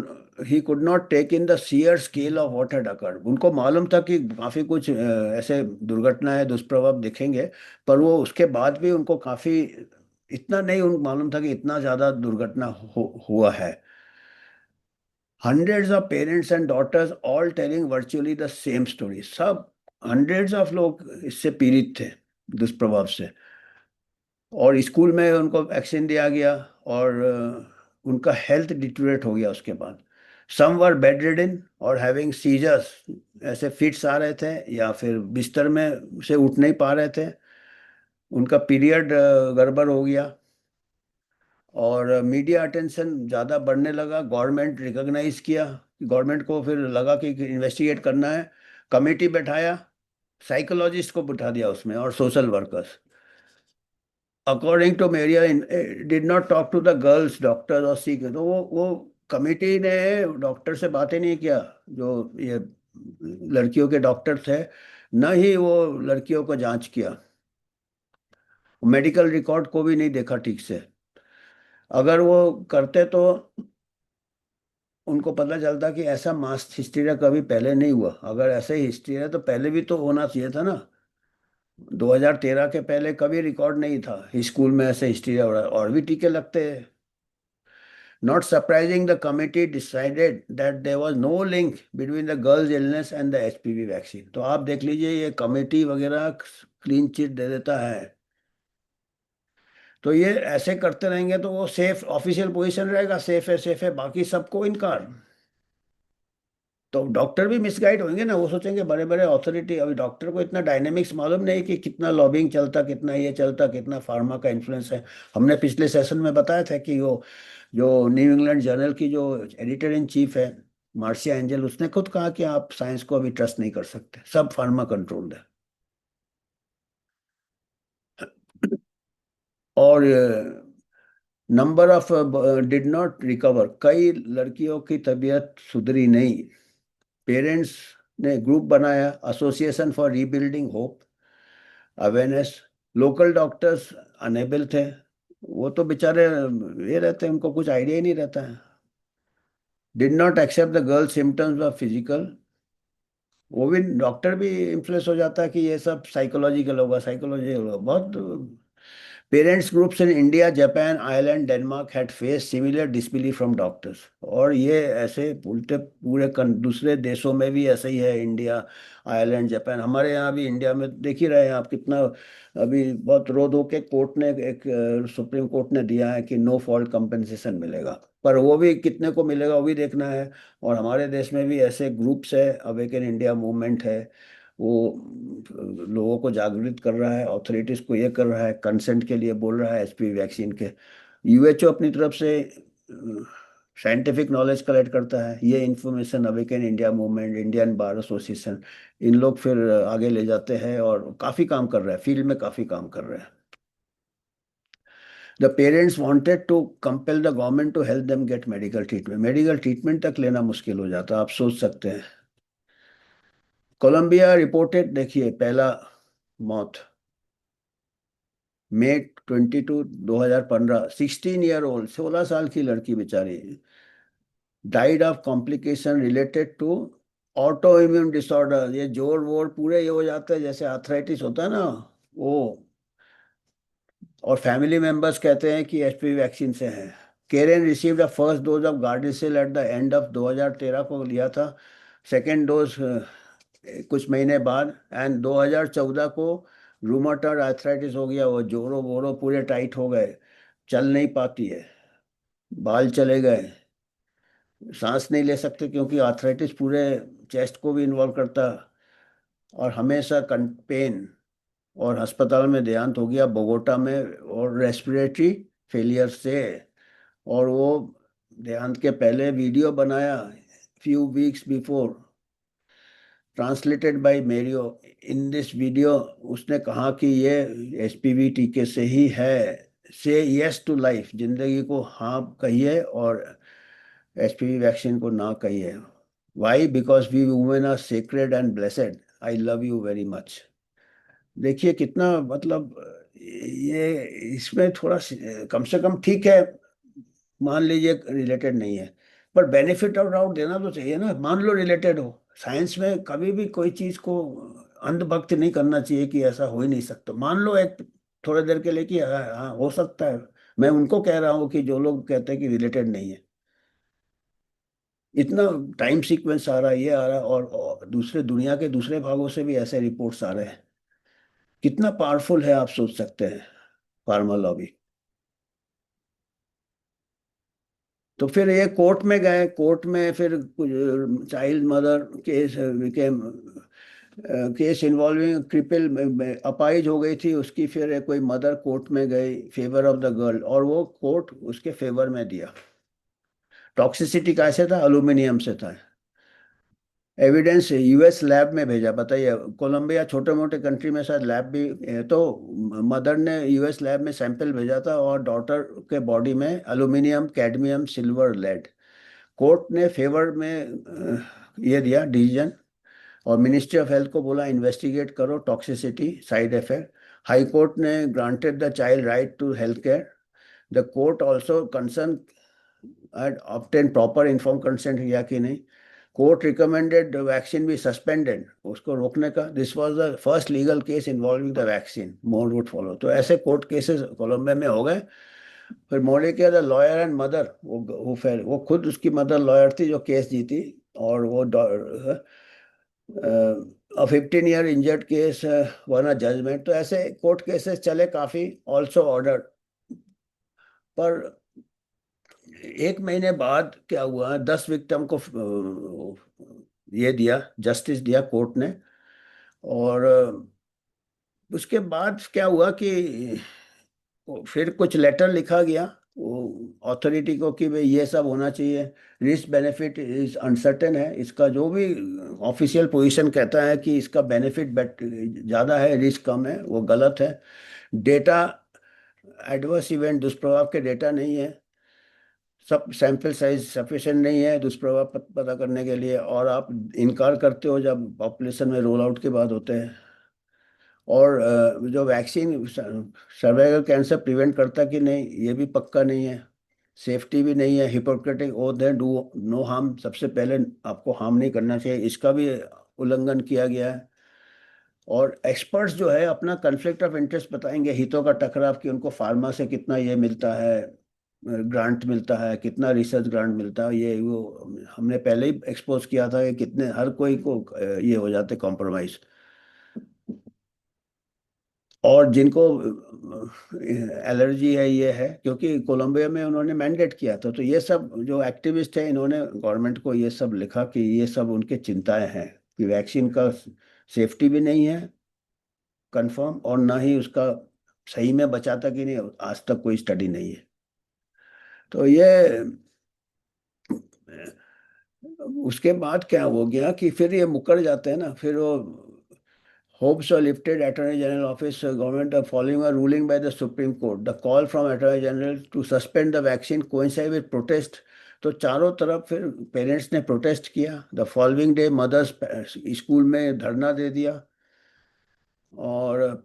he could not take in the sheer scale of what had occurred. उनको मालूम था कि काफी कुछ ऐसे दुर्घटनाएं, दुष्प्रभाव दिखेंगे, पर वो उसके बाद भी उनको काफी, इतना नहीं उनको मालूम था कि इतना ज्यादा दुर्घटना हुआ है। Hundreds of parents and daughters all telling virtually the same story, सब हंड्रेड्स ऑफ लोग इससे पीड़ित थे, दुष्प्रभाव से। और स्कूल में उनको वैक्सीन दिया गया और उनका हेल्थ डिटेरियोरेट हो गया उसके बाद। सम वर बेड रिडन और हैविंग सीजर्स, ऐसे फिट्स आ रहे थे या फिर बिस्तर में से उठ नहीं पा रहे थे, उनका पीरियड गड़बड़ हो गया। और मीडिया अटेंशन ज़्यादा बढ़ने लगा, गवर्नमेंट रिकॉग्नाइज किया, गवर्नमेंट को फिर लगा कि इन्वेस्टिगेट करना है, कमेटी बैठाया, साइकोलॉजिस्ट को बिठा दिया उसमें और social workers. According to Maria, did not talk to the girls doctor और सी, तो वो कमेटी ने डॉक्टर से बातें नहीं किया, जो ये लड़कियों के डॉक्टर थे, न ही वो लड़कियों को जांच किया, मेडिकल रिकॉर्ड को भी नहीं देखा ठीक से। अगर वो करते तो उनको पता चलता कि ऐसा मास हिस्टीरिया कभी पहले नहीं हुआ। अगर ऐसे ही हिस्टीरिया तो पहले भी तो होना चाहिए था ना, 2013 के पहले कभी रिकॉर्ड नहीं था स्कूल में ऐसे हिस्टीरिया हो रहा है, और भी टीके लगते हैं। Not surprising the committee decided that there was no link between the girls illness and the HPV vaccine. तो आप देख लीजिए, ये कमिटी वगैरह क्लीन चिट दे देता है। तो ये ऐसे करते रहेंगे तो वो सेफ ऑफिशियल पोजीशन रहेगा, सेफ है, बाकी सबको इनकार। तो डॉक्टर भी मिसगाइड होंगे ना, वो सोचेंगे बड़े बड़े अथॉरिटी, अभी डॉक्टर को इतना डायनेमिक्स मालूम नहीं कि कितना लॉबिंग चलता, कितना ये चलता, कितना फार्मा का इन्फ्लुएंस है। हमने पिछले सेशन में बताया था कि वो जो न्यू इंग्लैंड जर्नल की जो एडिटर इन चीफ है, मार्सिया एंजल, उसने खुद कहा कि आप साइंस को अभी ट्रस्ट नहीं कर सकते, सब फार्मा कंट्रोल्ड है। और number of did not recover, कई लड़कियों की तबीयत सुधरी नहीं। पेरेंट्स ने ग्रुप बनाया, association for rebuilding hope, awareness. Local doctors unable थे, वो तो बेचारे ये रहते हैं, उनको कुछ आइडिया ही नहीं रहता है। Did not accept the girl symptoms of physical, वो भी डॉक्टर भी इन्फ्लुएंस हो जाता है कि ये सब साइकोलॉजिकल होगा, साइकोलॉजिकल होगा बहुत। Parents groups in India, Japan, Ireland, Denmark had face similar disbelief from doctors. और ये ऐसे उल्टे पूरे दूसरे देशों में भी ऐसे ही है, इंडिया, आयरलैंड, जापान, हमारे यहाँ भी, इंडिया में देख ही रहे हैं आप कितना। अभी बहुत रो धो के कोर्ट ने एक, सुप्रीम कोर्ट ने दिया है कि नो फॉल्ट कंपनसेशन मिलेगा, पर वो भी कितने को मिलेगा वो भी देखना है। और हमारे देश में भी ऐसे ग्रुप्स है, अवेकन इंडिया मूवमेंट है, वो लोगों को जागृत कर रहा है, अथॉरिटीज को ये कर रहा है, कंसेंट के लिए बोल रहा है एचपीवी वैक्सीन के। यूएचओ अपनी तरफ से साइंटिफिक नॉलेज कलेक्ट करता है, ये information Awaken India movement, Indian Bar Association, इन लोग फिर आगे ले जाते हैं और काफ़ी काम कर रहे हैं, फील्ड में काफ़ी काम कर रहे हैं। The parents wanted to compel the government to help them get medical treatment, medical treatment तक लेना मुश्किल हो जाता, आप सोच सकते हैं। कोलंबिया रिपोर्टेड, देखिए पहला मौत, May 22 2015, 16 ईयर ओल्ड, 16 साल की लड़की बेचारी, died of complication related to autoimmune disorder. ये जोड़ वोड़ पूरे ये हो जाते हैं, जैसे आर्थराइटिस होता है ना वो। और फैमिली मेंबर्स कहते हैं कि एचपीवी वैक्सीन से है। Karen received the first dose of Gardasil at the end of 2013 को लिया था, सेकेंड डोज कुछ महीने बाद, एंड 2014 को रूमाटॉइड आर्थराइटिस हो गया, वो जोड़ों वोड़ों पूरे टाइट हो गए, चल नहीं पाती है, बाल चले गए, सांस नहीं ले सकते क्योंकि आर्थराइटिस पूरे चेस्ट को भी इन्वॉल्व करता, और हमेशा पेन, और अस्पताल में देहांत हो गया बोगोटा में, और रेस्पिरेटरी फेलियर से। और वो देहांत के पहले वीडियो बनाया, few weeks before, translated bye Mario. In this video उसने कहा कि ये एचपीवी टीके से ही है, से यस टू लाइफ, जिंदगी को हाँ कहिए और एचपीवी वैक्सीन को ना कहिए। Why? Because we women are sacred and blessed, I love you very much. देखिए कितना मतलब, ये इसमें थोड़ा कम से कम ठीक है, मान लीजिए रिलेटेड नहीं है, पर बेनिफिट ऑफ डाउट देना तो चाहिए ना। मान लो रिलेटेड हो, साइंस में कभी भी कोई चीज को अंधभक्त नहीं करना चाहिए कि ऐसा हो ही नहीं सकता। मान लो एक थोड़ी देर के लिए कि हाँ हाँ हो सकता है। मैं उनको कह रहा हूँ कि जो लोग कहते हैं कि रिलेटेड नहीं है, इतना टाइम सीक्वेंस आ रहा है, ये आ रहा है, और दूसरे दुनिया के दूसरे भागों से भी ऐसे रिपोर्ट्स आ रहे हैं। कितना पावरफुल है आप सोच सकते हैं फार्मा लॉबी। तो फिर ये कोर्ट में गए, कोर्ट में फिर child mother case became case involving cripple, अपाइज हो गई थी उसकी, फिर कोई मदर कोर्ट में गई फेवर ऑफ द गर्ल, और वो कोर्ट उसके फेवर में दिया। टॉक्सिसिटी कैसे था? एल्यूमिनियम से था। एविडेंस यूएस लैब में भेजा, बताइए, कोलंबिया छोटे मोटे कंट्री में शायद लैब भी है, तो मदर ने यूएस लैब में सैंपल भेजा था, और डॉटर के बॉडी में aluminium, cadmium, silver, lead. Court ने फेवर में ये दिया डिसीजन, और मिनिस्ट्री ऑफ हेल्थ को बोला इन्वेस्टिगेट करो toxicity side effect. High court ने granted the child right to health care. The court also concern had obtained proper inform consent किया कि नहीं। Court recommended vaccine be suspended, उसको रोकने का। This was the first legal case involving the vaccine, more would follow. तो ऐसे court cases Colombia में हो गए। फिर मोरे के द लॉयर एंड मदर, वो खुद उसकी मदर लॉयर थी जो केस जीती, और वो 15 year injured case won judgment. तो ऐसे कोर्ट केसेस चले काफी, ऑल्सो ऑर्डर। पर एक महीने बाद क्या हुआ, 10 विक्टिम को ये दिया, जस्टिस दिया कोर्ट ने। और उसके बाद क्या हुआ कि फिर कुछ लेटर लिखा गया वो अथॉरिटी को कि भाई ये सब होना चाहिए, रिस्क बेनिफिट इज अनसर्टेन है, इसका जो भी ऑफिशियल पोजीशन कहता है कि इसका बेनिफिट ज़्यादा है रिस्क कम है, वो गलत है। डेटा, एडवर्स इवेंट दुष्प्रभाव के डेटा नहीं है, सब सैंपल साइज सफिशिएंट नहीं है दुष्प्रभाव पता करने के लिए, और आप इनकार करते हो जब पॉपुलेशन में रोल आउट के बाद होते हैं। और जो वैक्सीन सर्वाइकल कैंसर प्रिवेंट करता कि नहीं ये भी पक्का नहीं है, सेफ्टी भी नहीं है। हिपोक्रेटिक ओथ है, डू नो हार्म, सबसे पहले आपको हार्म नहीं करना चाहिए, इसका भी उल्लंघन किया गया है। और एक्सपर्ट्स जो है अपना कन्फ्लिक्ट ऑफ इंटरेस्ट बताएंगे, हितों का टकराव, कि उनको फार्मा से कितना ये मिलता है, ग्रांट मिलता है, कितना रिसर्च ग्रांट मिलता है, ये वो हमने पहले ही एक्सपोज किया था कि कितने हर कोई को ये हो जाते कॉम्प्रोमाइज। और जिनको एलर्जी है ये है, क्योंकि कोलंबिया में उन्होंने मैंडेट किया था, तो ये सब जो एक्टिविस्ट है इन्होंने गवर्नमेंट को ये सब लिखा कि ये सब उनके चिंताएं हैं कि वैक्सीन का सेफ्टी भी नहीं है कंफर्म, और ना ही उसका सही में बचाता कि नहीं, आज तक कोई स्टडी नहीं है। तो ये उसके बाद क्या हो गया कि फिर ये मुकर जाते हैं ना, फिर वो hopes are lifted, Attorney General Office, government are following a ruling by the Supreme Court. The call from Attorney General to suspend the vaccine coincide with protest. तो चारों तरफ फिर पेरेंट्स ने प्रोटेस्ट किया। The following day mothers school में धरना दे दिया, और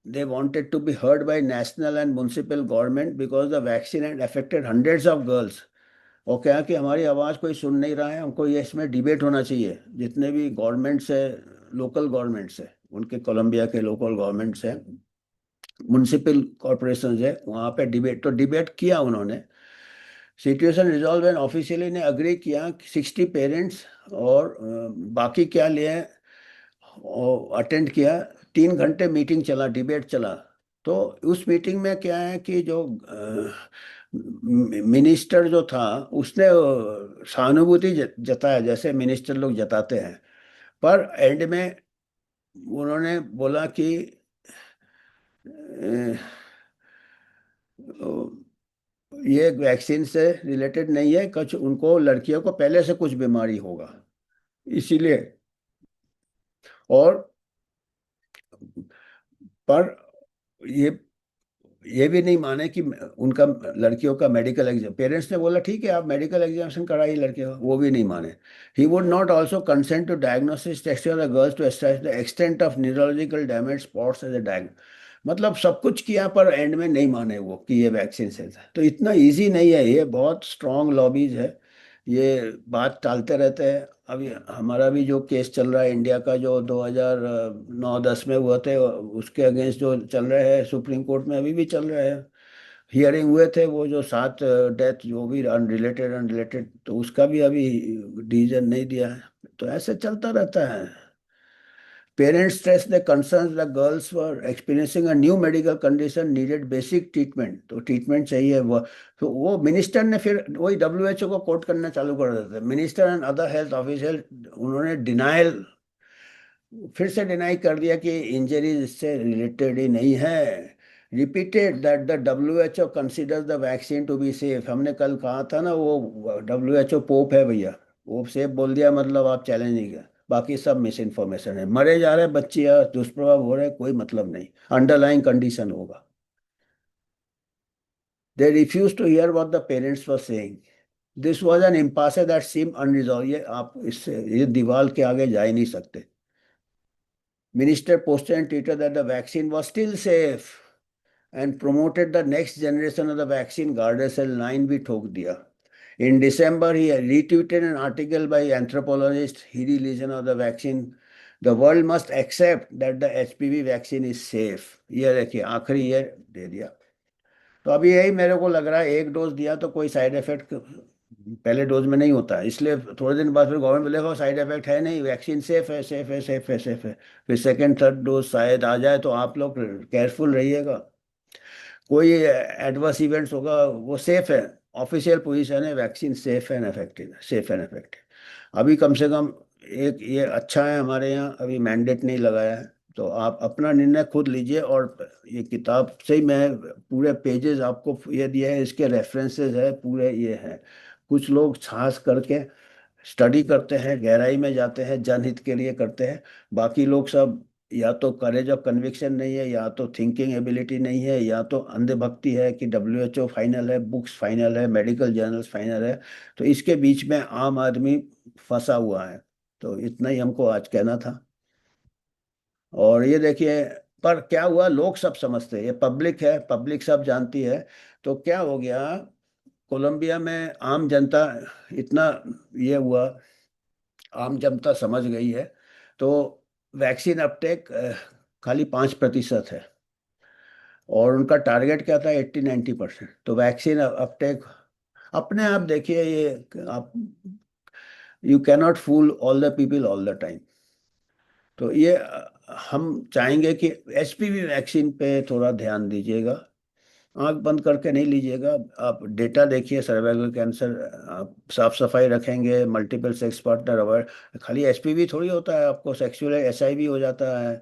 they wanted to be heard by national and municipal government because the vaccine had affected hundreds of girls। और क्या कि हमारी आवाज़ कोई सुन नहीं रहा है, हमको ये इसमें डिबेट होना चाहिए। जितने भी गवर्नमेंट्स है, लोकल गवर्नमेंट्स है, उनके कोलंबिया के लोकल गवर्नमेंट्स है, म्यूनिसिपल कॉरपोरेशन है, वहाँ पे डिबेट, तो डिबेट किया उन्होंने। सिचुएशन रिजॉल्व एंड ऑफिशियली ने अग्री किया 60 पेरेंट्स और बाकी क्या लिए अटेंड किया। 3 घंटे मीटिंग चला, डिबेट चला। तो उस मीटिंग में क्या है कि जो मिनिस्टर जो था उसने सहानुभूति जताया, जैसे मिनिस्टर लोग जताते हैं। पर एंड में उन्होंने बोला कि अ, ये वैक्सीन से रिलेटेड नहीं है, कुछ उनको लड़कियों को पहले से कुछ बीमारी होगा इसीलिए। और पर ये ये भी नहीं माने कि उनका लड़कियों का मेडिकल एग्जाम, पेरेंट्स ने बोला ठीक है आप मेडिकल एग्जामिनेशन कराइए लड़कियों का, वो भी नहीं माने। He would not also consent to diagnosis test the girls to establish the extent of neurological damage spots as a. मतलब सब कुछ किया पर एंड में नहीं माने वो कि ये वैक्सीन से था। तो इतना इजी नहीं है, ये बहुत स्ट्रांग लॉबीज है, ये बात टालते रहते हैं। अभी हमारा भी जो केस चल रहा है इंडिया का, जो 2009-10 में हुआ थे, उसके अगेंस्ट जो चल रहे हैं सुप्रीम कोर्ट में, अभी भी चल रहे हैं। हियरिंग हुए थे, वो जो 7 डेथ जो भी अनरिलेटेड अनरिलेटेड, तो उसका भी अभी डिसीजन नहीं दिया है। तो ऐसे चलता रहता है। Parents stressed the concerns the girls were experiencing a new medical condition needed basic treatment। तो ट्रीटमेंट चाहिए वो। तो वो मिनिस्टर ने फिर वही WHO को कोट करना चालू कर देते, minister and other health official. उन्होंने डिनायल, फिर से डिनाई कर दिया कि इंजरीज इससे रिलेटेड ही नहीं है। Repeated that the WHO considers the vaccine to be safe. हमने कल कहा था ना, वो WHO पोप है भैया, वो सेफ बोल दिया मतलब आप चैलेंज नहीं किया। बाकी सब मिस इन्फॉर्मेशन है, मरे जा रहे बच्चे या दुष्प्रभाव हो रहे, कोई मतलब नहीं, अंडरलाइंग कंडीशन होगा। They refuse to hear what the parents were saying. This was an impasse that seem unresolved. ये आप इससे, ये दीवार के आगे जा ही नहीं सकते। Minister posted on Twitter that the vaccine was still safe and promoted the next generation of the vaccine Gardasil 9 भी ठोक दिया। In December, he retweeted an article by anthropologist Hiri Lesion of the vaccine. The world must accept that the HPV vaccine is safe। ये देखिए आखिरी ये दे दिया। तो अभी यही मेरे को लग रहा है, एक डोज दिया तो कोई साइड इफेक्ट पहले डोज में नहीं होता है, इसलिए थोड़े दिन बाद फिर गवर्नमेंट बोलेगा साइड इफेक्ट है नहीं, वैक्सीन सेफ है सेफ है सेफ है सेफ है। फिर सेकंड थर्ड डोज शायद आ जाए, तो आप लोग केयरफुल रहिएगा। कोई एडवर्स इवेंट्स होगा, वो सेफ है। ऑफिशियल पोजीशन है, vaccine safe and effective, safe and effective. अभी कम से कम एक ये अच्छा है, हमारे यहाँ अभी मैंडेट नहीं लगाया है। तो आप अपना निर्णय खुद लीजिए। और ये किताब से ही मैं पूरे पेजेस आपको ये दिए हैं, इसके रेफरेंसेस है पूरे ये हैं। कुछ लोग खास करके स्टडी करते हैं, गहराई में जाते हैं, जनहित के लिए करते हैं। बाकी लोग सब या तो करेज ऑफ कन्विक्शन नहीं है, या तो थिंकिंग एबिलिटी नहीं है, या तो अंधभक्ति है कि WHO फाइनल है, बुक्स फाइनल है, मेडिकल जर्नल्स फाइनल है। तो इसके बीच में आम आदमी फंसा हुआ है। तो इतना ही हमको आज कहना था। और ये देखिए, पर क्या हुआ, लोग सब समझते हैं, ये पब्लिक है, पब्लिक सब जानती है। तो क्या हो गया, कोलंबिया में आम जनता इतना ये हुआ, आम जनता समझ गई है। तो वैक्सीन अपटेक खाली 5% है, और उनका टारगेट क्या था 80-90%। तो वैक्सीन अपटेक अपने आप देखिए, ये आप, you cannot fool all the people all the time. तो ये हम चाहेंगे कि HPV वैक्सीन पे थोड़ा ध्यान दीजिएगा, आंख बंद करके नहीं लीजिएगा। आप डेटा देखिए, सर्वाइकल कैंसर, आप साफ सफाई रखेंगे, मल्टीपल सेक्स पार्टनर अवॉइड, खाली HPV थोड़ी होता है, आपको सेक्सुअल SIV हो जाता है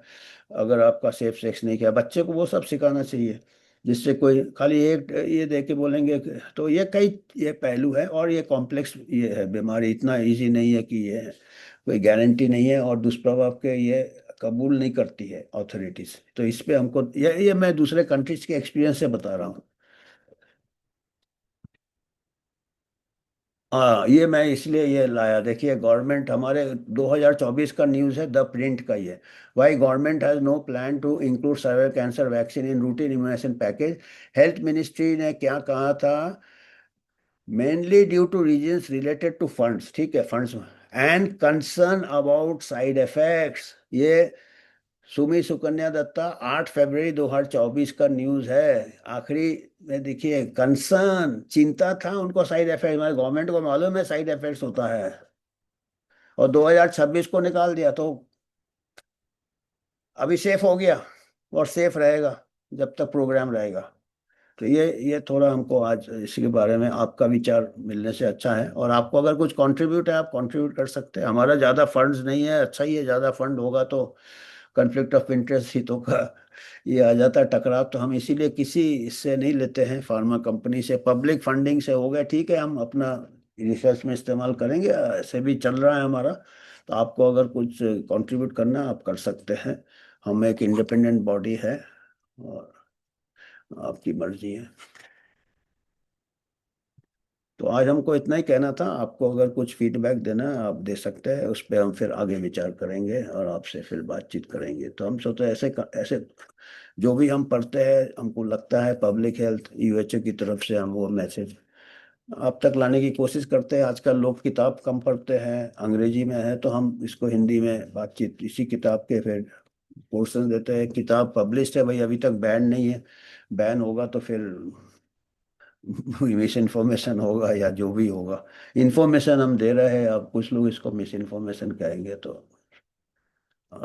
अगर आपका सेफ सेक्स नहीं किया। बच्चे को वो सब सिखाना चाहिए, जिससे कोई खाली एक ये दे के बोलेंगे तो ये कई ये पहलू है। और ये कॉम्प्लेक्स ये है बीमारी, इतना इजी नहीं है कि ये है, कोई गारंटी नहीं है, और दुष्प्रभाव के ये कबूल नहीं करती है अथॉरिटीज। तो इस पे हमको ये मैं दूसरे कंट्रीज के एक्सपीरियंस से बता रहा हूँ। हाँ, ये मैं इसलिए ये लाया। देखिए, गवर्नमेंट हमारे 2024 का न्यूज़ है, द प्रिंट का ये। Why government has no plan to include cervical cancer vaccine in routine immunisation package. Health ministry ने क्या कहा था? Mainly due to reasons related to funds, ठीक है, funds and concern about side effects. ये सुमी सुकन्या दत्ता 8 फरवरी 2024 का न्यूज़ है, आखिरी में। देखिए, कंसर्न, चिंता था उनको साइड इफेक्ट, हमारे गवर्नमेंट को मालूम है साइड इफेक्ट्स होता है। और 2026 को निकाल दिया, तो अभी सेफ हो गया और सेफ रहेगा जब तक प्रोग्राम रहेगा। तो ये थोड़ा हमको आज इसके बारे में आपका विचार मिलने से अच्छा है। और आपको अगर कुछ कंट्रीब्यूट है, आप कंट्रीब्यूट कर सकते हैं। हमारा ज़्यादा फंड्स नहीं है, अच्छा ही है, ज़्यादा फंड होगा तो कॉन्फ्लिक्ट ऑफ इंटरेस्ट हितों का ये आ जाता है टकराव। तो हम इसीलिए किसी इससे नहीं लेते हैं, फार्मा कंपनी से। पब्लिक फंडिंग से हो गया, ठीक है, हम अपना रिसर्च में इस्तेमाल करेंगे, ऐसे भी चल रहा है हमारा। तो आपको अगर कुछ कंट्रीब्यूट करना है, आप कर सकते हैं। हम एक इंडिपेंडेंट बॉडी है, और आपकी मर्जी है। तो आज हमको इतना ही कहना था। आपको अगर कुछ फीडबैक देना है, आप दे सकते हैं, उस पर हम फिर आगे विचार करेंगे और आपसे फिर बातचीत करेंगे। तो हम सोचते हैं ऐसे ऐसे जो भी हम पढ़ते हैं, हमको लगता है पब्लिक हेल्थ यूएचओ की तरफ से हम वो मैसेज आप तक लाने की कोशिश करते हैं। आजकल लोग किताब कम पढ़ते हैं, अंग्रेजी में है, तो हम इसको हिंदी में बातचीत इसी किताब के फिर पोर्शन देते हैं। किताब पब्लिश है भाई, अभी तक बैन नहीं है। बैन होगा तो फिर मिस इन्फॉर्मेशन होगा या जो भी होगा। इन्फॉर्मेशन हम दे रहे हैं, अब कुछ लोग इसको मिस इन्फॉर्मेशन कहेंगे, तो